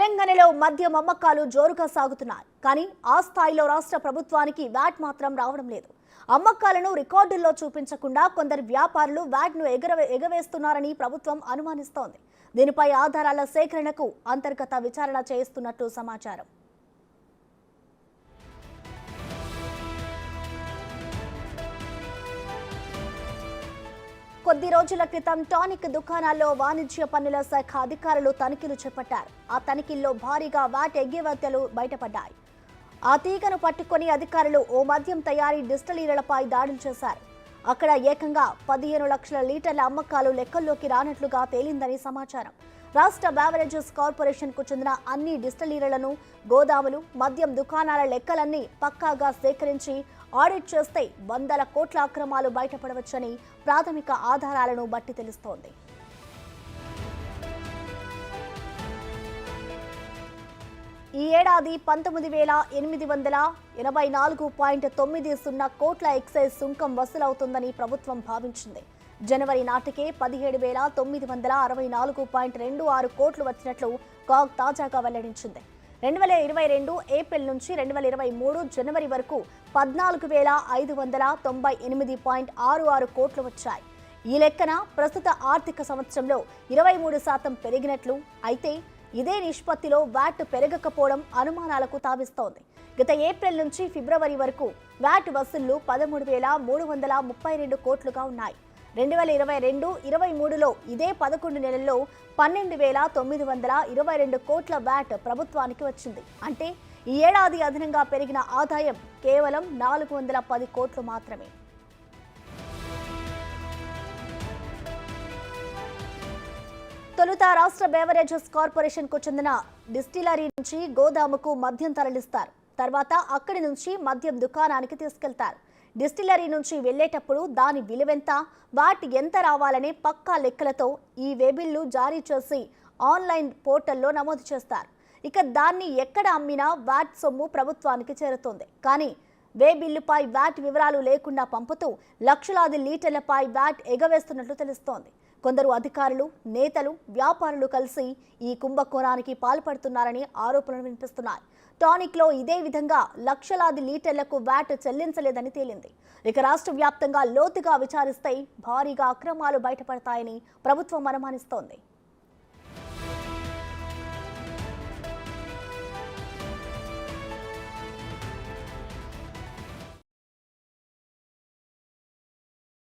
తెలంగాణలో మద్యం అమ్మకాలు జోరుగా సాగుతున్నాయి. కానీ ఆ స్థాయిలో రాష్ట్ర ప్రభుత్వానికి వ్యాట్ మాత్రం రావడం లేదు. అమ్మకాలను రికార్డుల్లో చూపించకుండా కొందరు వ్యాపారులు వ్యాట్ను ఎగవేస్తున్నారని ప్రభుత్వం అనుమానిస్తోంది. దీనిపై ఆధారాల సేకరణకు అంతర్గత విచారణ చేస్తున్నట్లు సమాచారం. కొద్ది రోజుల క్రితం టానిక్ దుకాణాల్లో వాణిజ్య పన్నుల శాఖ అధికారులు తనిఖీలు చేపట్టారు. ఆ తనిఖీల్లో భారీగా వ్యాట్ ఎగవేతలు బయటపడ్డాయి. ఆ తీగను పట్టుకొని అధికారులు ఓ మద్యం తయారీ డిస్టిలరీలపై దాడులు చేశారు. అక్కడ ఏకంగా 15 లక్షల లీటర్ల అమ్మకాలు లెక్కల్లోకి రానట్లుగా తేలిందని సమాచారం. రాష్ట్ర బెవరేజెస్ కార్పొరేషన్కు చెందిన అన్ని డిస్టిలరీలను, గోదాములు, మద్యం దుకాణాల లెక్కలన్నీ పక్కాగా సేకరించి ఆడిట్ చేస్తే వందల కోట్ల అక్రమాలు బయటపడవచ్చని ప్రాథమిక ఆధారాలను బట్టి తెలుస్తోంది. ఈ ఏడాది 19,884.90 కోట్ల ఎక్సైజ్ సుంకం వసూలవుతుందని ప్రభుత్వం భావించింది. జనవరి నాటికే 17,964.26 కోట్లు వచ్చినట్లు కాగ్ తాజాగా వెల్లడించింది. 2022 ఏప్రిల్ నుంచి 2023 జనవరి వరకు 14,598.66 కోట్లు వచ్చాయి. ఈ లెక్కన ప్రస్తుత ఆర్థిక సంవత్సరంలో 23% పెరిగినట్లు. అయితే ఇదే నిష్పత్తిలో వ్యాట్ పెరగకపోవడం అనుమానాలకు తావిస్తోంది. గత ఏప్రిల్ నుంచి ఫిబ్రవరి వరకు వ్యాట్ వసూళ్లు 13,332 కోట్లుగా ఉన్నాయి. 2022-23లో ఇదే 11 నెలల్లో 12,922 కోట్ల వ్యాట్ ప్రభుత్వానికి వచ్చింది. అంటే ఈ ఏడాది అదనంగా పెరిగిన ఆదాయం కేవలం 410 కోట్లు మాత్రమే. తొలుత రాష్ట్ర బెవరేజెస్ కార్పొరేషన్కు చెందిన డిస్టిలరీ నుంచి గోదాముకు మద్యం తరలిస్తారు. తర్వాత అక్కడి నుంచి మద్యం దుకాణానికి తీసుకెళ్తారు. డిస్టిలరీ నుంచి వెళ్లేటప్పుడు దాని విలువెంత, వాట్ ఎంత రావాలనే పక్కా లెక్కలతో ఈ వేబిల్లు జారీ చేసి ఆన్లైన్ పోర్టల్లో నమోదు చేస్తారు. ఇక దాన్ని ఎక్కడ అమ్మినా వాట్ సొమ్ము ప్రభుత్వానికి చేరుతుంది. కానీ వేబిల్లుపై వాట్ వివరాలు లేకుండా పంపుతూ లక్షలాది లీటర్లపై వాట్ ఎగవేస్తున్నట్లు తెలుస్తోంది. కొందరు అధికారులు, నేతలు, వ్యాపారులు కలిసి ఈ కుంభకోణానికి పాల్పడుతున్నారని ఆరోపణలు వినిపిస్తున్నాయి. టానిక్లో ఇదే విధంగా లక్షలాది లీటర్లకు వ్యాట్ చెల్లించలేదని తేలింది. ఇక రాష్ట్ర వ్యాప్తంగా లోతుగా విచారిస్తే భారీగా అక్రమాలు బయటపడతాయని ప్రభుత్వం అనుమానిస్తోంది.